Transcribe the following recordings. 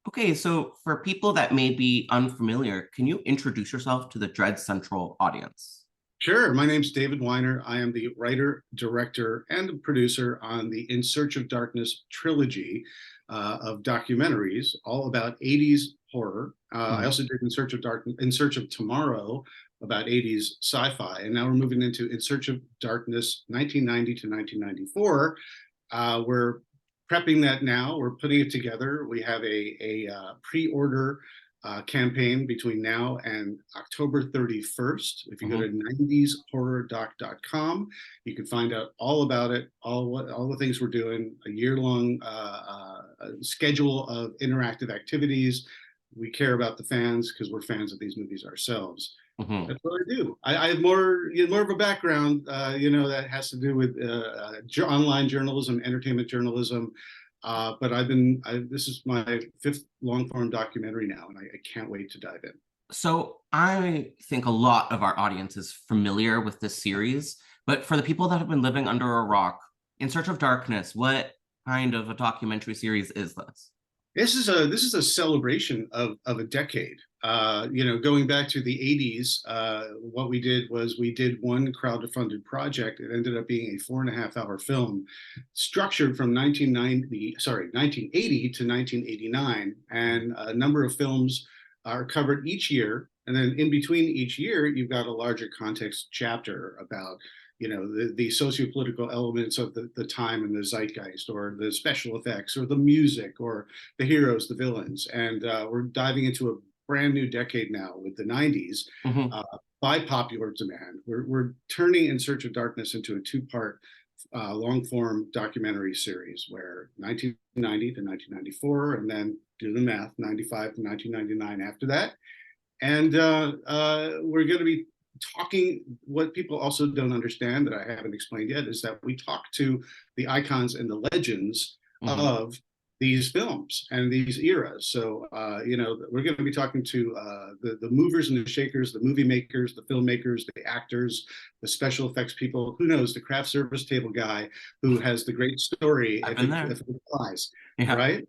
Okay, so for people that may be unfamiliar, can you introduce yourself to the Dread Central audience? Sure. My name's David Weiner. I am the writer, director, and producer on the In Search of Darkness trilogy of documentaries, all about 80s horror. I Mhm. also did In Search of Tomorrow, about 80s sci-fi, and now we're moving into In Search of Darkness, 1990 to 1994. We're prepping that now. We're putting it together. We have a pre-order campaign between now and October 31st. If you go to Mhm. 90shorrordoc.com, you can find out all about it, all the things we're doing, a year-long schedule of interactive activities. We care about the fans because we're fans of these movies ourselves. Mhm. That's what I do. I have more of a background, that has to do with online journalism, entertainment journalism. But this is my fifth long form documentary now, and I can't wait to dive in. So I think a lot of our audience is familiar with this series, but for the people that have been living under a rock, In Search of Darkness, what kind of a documentary series is this? This is a celebration of a decade. Going back to the 80s, what we did was we did one crowd-funded project. It ended up being a 4.5 hour film structured from 1980 to 1989. And a number of films are covered each year. And then in between each year, you've got a larger context chapter about the socio-political elements of the time and the zeitgeist, or the special effects, or the music, or the heroes, the villains. And we're diving into a brand new decade now with the 90s. Mhm. uh, by popular demand. We're turning In Search of Darkness into a two-part long form documentary series, where 1990 to 1994, and then do the math, 95 to 1999 after that. And we're going to be talking. What people also don't understand, that I haven't explained yet, is that we talk to the icons and the legends Mhm. of these films and these eras. So, we're going to be talking to the movers and the shakers, the movie makers, the filmmakers, the actors, the special effects people. Who knows, the craft service table guy who has the great story I've if been it there. applies, Yeah. right?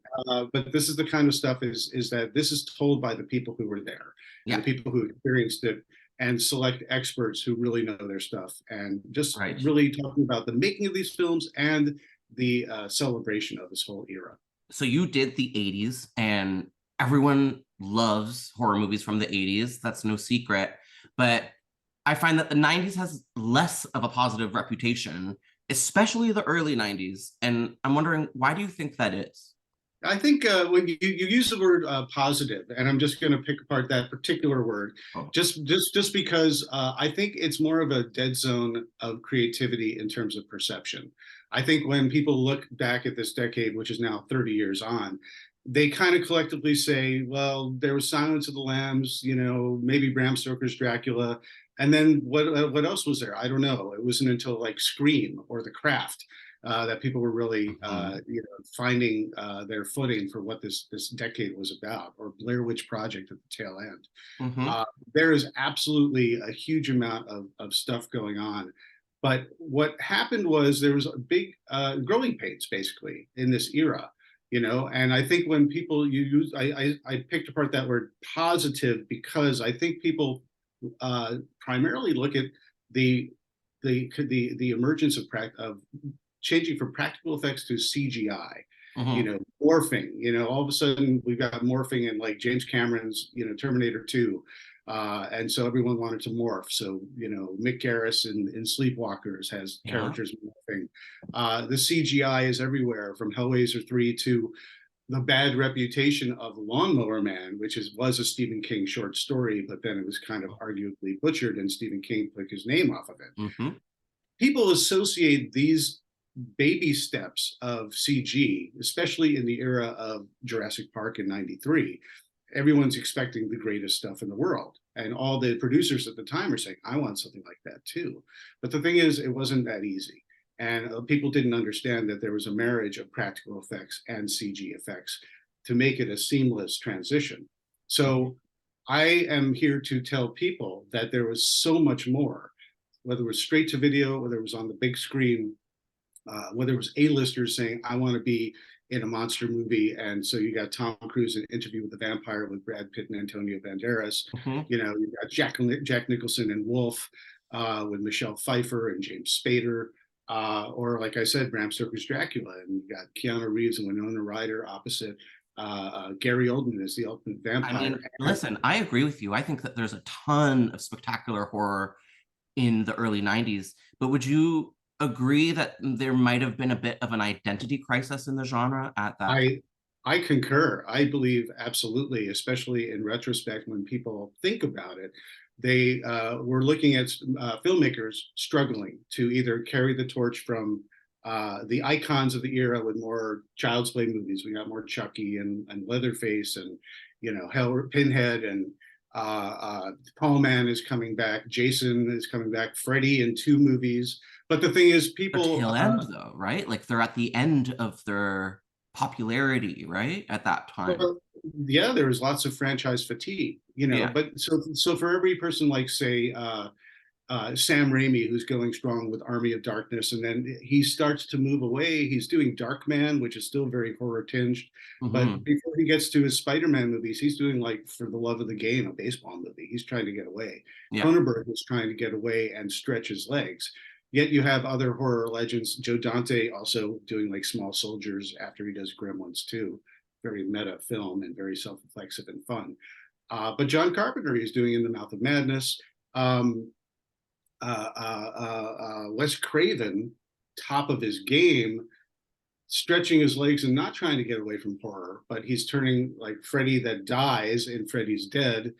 But this is the kind of stuff is that this is told by the people who were there, and the Yeah. people who experienced it, and select experts who really know their stuff, and just Right. really talking about the making of these films and the celebration of this whole era. So you did the 80s, and everyone loves horror movies from the 80s. That's no secret. But I find that the 90s has less of a positive reputation, especially the early 90s. And I'm wondering, why do you think that is? I think when you use the word positive, and I'm just going to pick apart that particular word, Oh. just because I think it's more of a dead zone of creativity in terms of perception. I think when people look back at this decade, which is now 30 years on, they kind of collectively say, well, there was Silence of the Lambs, maybe Bram Stoker's Dracula, and then what else was there? I don't know. It wasn't until like Scream or The Craft that people were really Mhm. finding their footing for what this decade was about, or Blair Witch Project at the tail end. Mhm. Uh, there is absolutely a huge amount of stuff going on. But what happened was there was a big growing pains basically in this era, and I think when people you use, I picked apart that word positive because I think people primarily look at the the emergence of changing from practical effects to CGI, Mhm. morphing. All of a sudden we've got morphing in like James Cameron's, Terminator 2. And so everyone wanted to morph. So, Mick Garris in Sleepwalkers has Yeah. characters morphing. The CGI is everywhere, from Hellraiser 3 to the bad reputation of Lawnmower Man, which was a Stephen King short story, but then it was kind of arguably butchered and Stephen King took his name off of it. Mhm. People associate these baby steps of CG, especially in the era of Jurassic Park in '93. Everyone's expecting the greatest stuff in the world. And all the producers at the time are saying, I want something like that too. But the thing is, it wasn't that easy. And people didn't understand that there was a marriage of practical effects and CG effects to make it a seamless transition. Mhm. So I am here to tell people that there was so much more, whether it was straight to video, whether it was on the big screen, whether it was A-listers saying, I want to be in a monster movie. And so you got Tom Cruise in Interview with the Vampire with Brad Pitt and Antonio Banderas. Mhm. You know, you got Jack Nicholson in Wolf with Michelle Pfeiffer and James Spader. Or like I said, Bram Stoker's Dracula. And you got Keanu Reeves and Winona Ryder opposite Gary Oldman as the ultimate I vampire. mean, listen, I agree with you. I think that there's a ton of spectacular horror in the early 90s, but would you agree that there might have been a bit of an identity crisis in the genre at that time? I I concur. I believe absolutely, especially in retrospect, when people think about it, they were looking at filmmakers struggling to either carry the torch from the icons of the era with more Child's Play movies. We got more Chucky and Leatherface and Hell Pinhead and Paul Man is coming back. Jason is coming back. Freddy in 2 movies. But the thing is, Their people tail end, though, right? Like they're at the end of their popularity, right? At that time. well, yeah, there was lots of franchise fatigue, Yeah. but so for every person like say Sam Raimi, who's going strong with Army of Darkness, and then he starts to move away. He's doing Darkman, which is still very horror tinged, but Hmm. before he gets to his Spider-Man movies, he's doing like For the Love of the Game, a baseball movie. He's trying to get away. Yeah. Cronenberg was trying to get away and stretch his legs. Yet you have other horror legends, Joe Dante also doing like Small Soldiers after he does Gremlins too, very meta film and very self-reflexive and fun. But John Carpenter is doing In the Mouth of Madness. Um, Wes Craven, top of his game, stretching his legs and not trying to get away from horror, but he's turning like Freddy that dies in Freddy's Dead.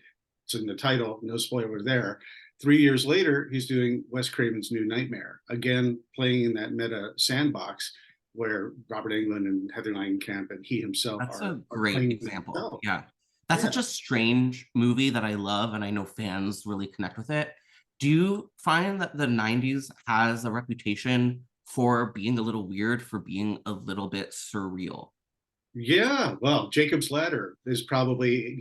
It's in the title, no spoiler there. 3 years later, he's doing Wes Craven's New Nightmare, again playing in that meta sandbox where Robert Englund and Heather Langenkamp and he himself That's a are great playing example. themselves. Yeah. That's Yeah. such a strange movie that I love, and I know fans really connect with it. Do you find that the 90s has a reputation for being a little weird, for being a little bit surreal? Yeah, well, Jacob's Ladder is probably,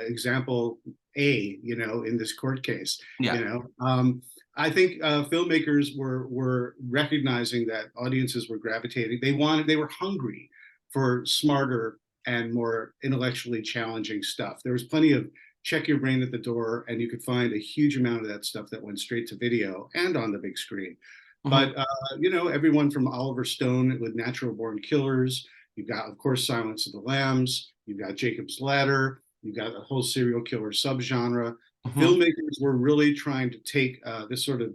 example A, in this court case. Yeah. I think filmmakers were recognizing that audiences were gravitating. They were hungry for smarter and more intellectually challenging stuff. There was plenty of check your brain at the door, and you could find a huge amount of that stuff that went straight to video and on the big screen. Hmm. But everyone from Oliver Stone with Natural Born Killers. You've got, of course, Silence of the Lambs. You've got Jacob's Ladder. You've got a whole serial killer subgenre. Hmm. Filmmakers were really trying to take this sort of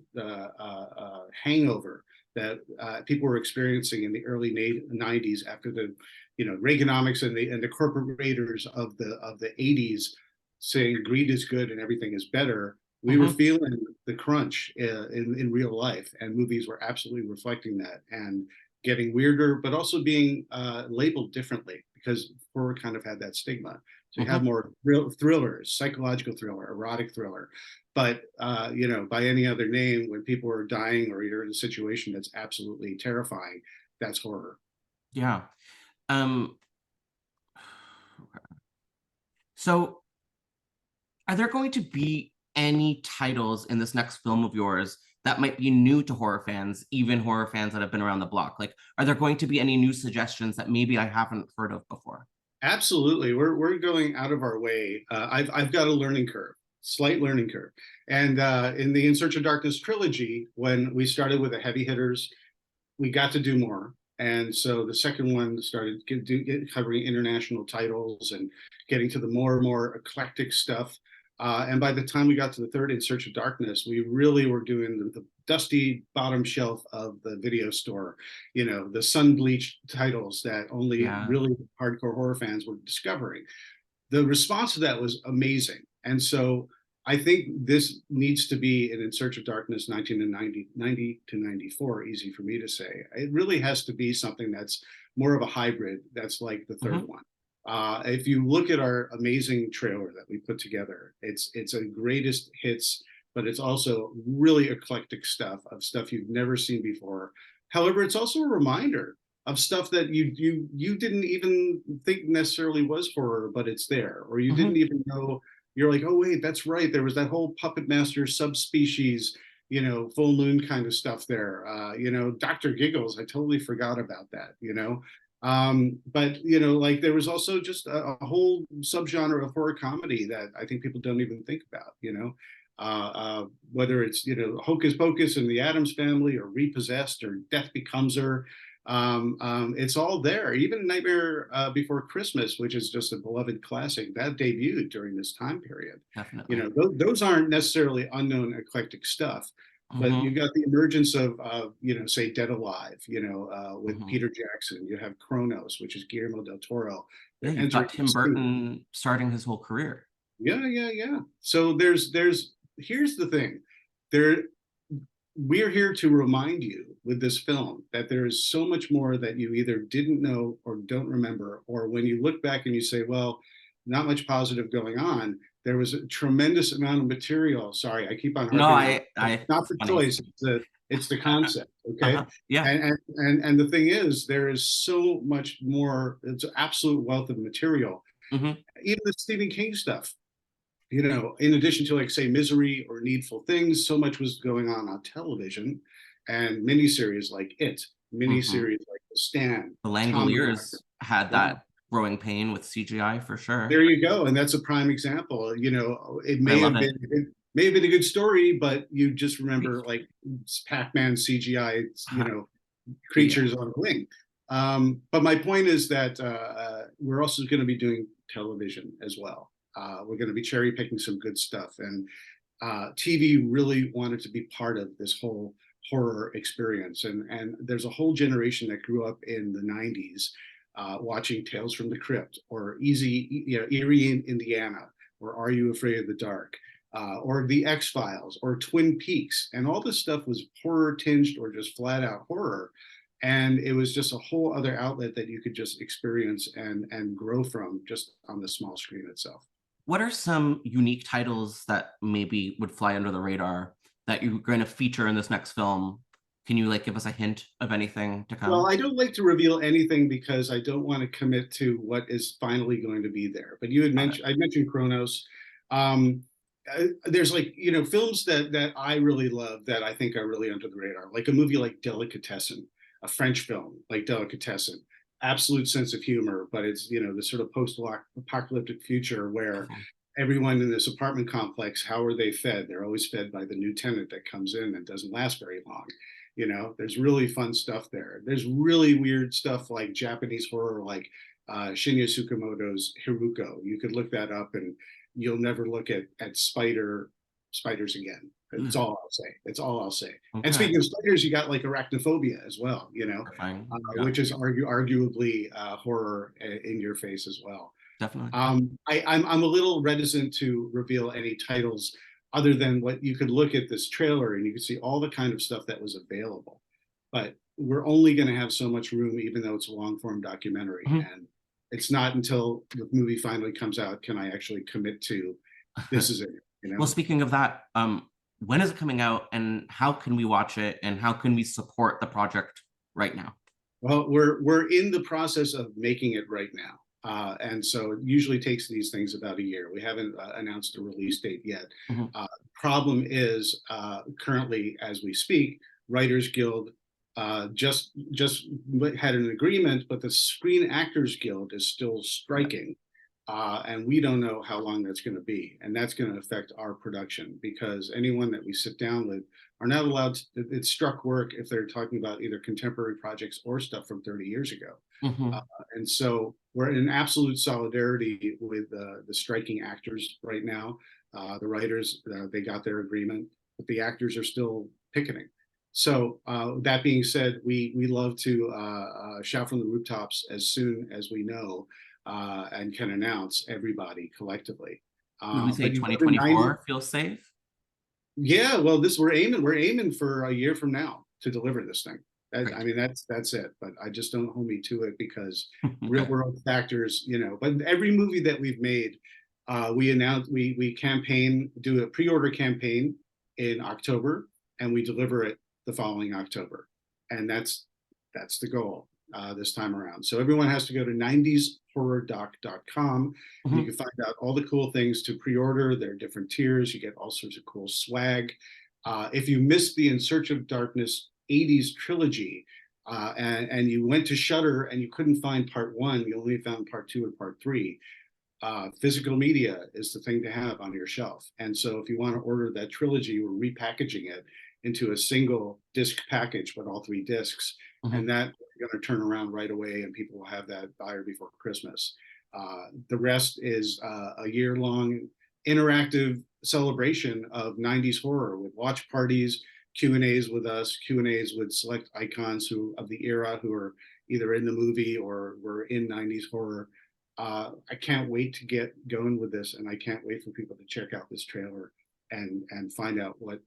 hangover that people were experiencing in the early 90s after the, Reaganomics and the corporate raiders of the 80s saying greed is good and everything is better. We were Hmm. feeling the crunch in real life, and movies were absolutely reflecting that and getting weirder, but also being labeled differently because horror kind of had that stigma. So you have Hmm. more thrillers, psychological thriller, erotic thriller. But by any other name, when people are dying or you're in a situation that's absolutely terrifying, that's horror. Yeah. Um, so are there going to be any titles in this next film of yours that might be new to horror fans, even horror fans that have been around the block? Like, are there going to be any new suggestions that maybe I haven't heard of before? Absolutely, we're going out of our way. I've got a learning curve, slight learning curve, and in the In Search of Darkness trilogy, when we started with the heavy hitters, we got to do more. And so the second one started covering international titles and getting to the more and more eclectic stuff. And by the time we got to the third In Search of Darkness, we really were doing the dusty bottom shelf of the video store, the sun bleached titles that only Yeah. really hardcore horror fans were discovering. The response to that was amazing. And so I think this needs to be an In Search of Darkness 1990 to 94, easy for me to say. It really has to be something that's more of a hybrid, that's like the third Hmm. one. If you look at our amazing trailer that we put together, it's a greatest hits, but it's also really eclectic stuff of stuff you've never seen before. However, it's also a reminder of stuff that you didn't even think necessarily was horror, but it's there, or you didn't Hmm. even know. You're like, oh wait, that's right. There was that whole puppet master subspecies, full moon kind of stuff there. Dr. Giggles, I totally forgot about that, but like there was also just a whole subgenre of horror comedy that I think people don't even think about, whether it's Hocus Pocus and the Addams Family, or Repossessed, or Death Becomes Her. It's all there. Even Nightmare Before Christmas, which is just a beloved classic, that debuted during this time period. Definitely. Those aren't necessarily unknown eclectic stuff, but Mm-hmm. you got the emergence of say Dead Alive, with Mm-hmm. Peter Jackson. You have Kronos, which is Guillermo del Toro. Yeah, They're you've entering got the Tim scene. Burton starting his whole career. Yeah, yeah, yeah. So there's here's the thing. There we're here to remind you with this film that there is so much more that you either didn't know or don't remember, or when you look back and you say, well, not much positive going on. There was a tremendous amount of material. Sorry, I keep on No, harping on it. Not it's the funny. choice, it's the concept. Okay. Yeah. And the thing is, there is so much more. It's an absolute wealth of material. Hmm. Even the Stephen King stuff, in addition to, like, say, Misery or Needful Things, so much was going on television, and miniseries like Hmm. miniseries like The Stand, The Tom and Mac. Langoliers had Yeah, that growing pain with CGI for there sure, you go, and that's a prime example. It but I may love have it. been it may have been a good story, but you just Right. remember, like, Pac-Man CGI, Yeah. creatures on a wing. But my point is that we're also going to be doing television as well. We're going to be cherry picking some good stuff, and TV really wanted to be part of this whole horror experience. And there's a whole generation that grew up in the '90s watching Tales from the Crypt, or Eerie, Indiana, or Are You Afraid of the Dark? Or The X-Files, or Twin Peaks, and all this stuff was horror tinged or just flat out horror, and it was just a whole other outlet that you could just experience and grow from just on the small screen itself. What are some unique titles that maybe would fly under the radar that you're going to feature in this next film? Can you like give us a hint of anything to Well, come? I don't like to reveal anything because I don't want to commit to what is finally going to be there. But Got it. I mentioned Kronos. Um, there's, like, films that I really love that I think are really under the radar, like a movie like Delicatessen, a French film like Delicatessen. Absolute sense of humor, but it's the sort of post-apocalyptic future where Beautiful. everyone in this apartment complex, how are they fed? They're always fed by the new tenant that comes in and doesn't last very long. There's really fun stuff there. There's really weird stuff like Japanese horror, like Shinya Tsukamoto's Hiruko. You could look that up and you'll never look at spiders again. It's Ooh, all I'll say. It's all I'll say. And okay. speaking of spiders, you got like Arachnophobia as well, Terrifying. Yeah, which is arguably horror in your face as well. definitely. I'm a little reticent to reveal any titles other than what you could look at this trailer and you could see all the kind of stuff that was available. But we're only going to have so much room, even though it's a long form documentary. Mhm. And it's not until the movie finally comes out can I actually commit to this is it, Well, speaking of that, when is it coming out and how can we watch it and how can we support the project right now? Well, we're in the process of making it right now. And so it usually takes these things about a year. We haven't announced a release date yet. Mhm. Problem is, currently, as we speak, Writers Guild just had an agreement, but the Screen Actors Guild is still Yeah. striking. And we don't know how long that's going to be. And that's going to affect our production because anyone that we sit down with are not allowed to, it's struck work if they're talking about either contemporary projects or stuff from 30 years ago. Uh, Mhm. and so we're in absolute solidarity with the striking actors right now. The writers, they got their agreement, but the actors are still picketing. So that being said, we love to shout from the rooftops as soon as we know and can announce everybody collectively. Would we say But you go to 90, 2024 feels safe? yeah. Well, this we're aiming for a year from now to deliver this thing. I Great. mean, that's it. But I just don't hold me to it because real Okay. world factors, But every movie that we've made, we announce we campaign, do a pre-order campaign in October, and we deliver it the following October, and that's the goal this time around. So everyone has to go to 90shorrordoc.com, and you Mhm. can find out all the cool things to pre-order. There are different tiers. You get all sorts of cool swag. If you missed the In Search of Darkness 80s trilogy, and you went to Shudder and you couldn't find part one, you only found part two and part three, physical media is the thing to have on your shelf. And so if you want to order that trilogy, we're repackaging it into a single disc package with all three discs. And that we're going to turn around right away, and people will have that buyer before Christmas. The rest is a year-long interactive celebration of 90s horror with watch parties, Q&As with us, Q&As with select icons of the era who are either in the movie or were in 90s horror. I can't wait to get going with this, and I can't wait for people to check out this trailer and find out what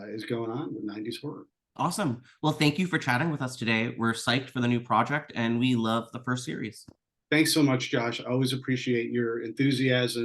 is going on with 90s horror. Awesome. Well, thank you for chatting with us today. We're psyched for the new project, and we love the first series. Thanks so much, Josh. I always appreciate your enthusiasm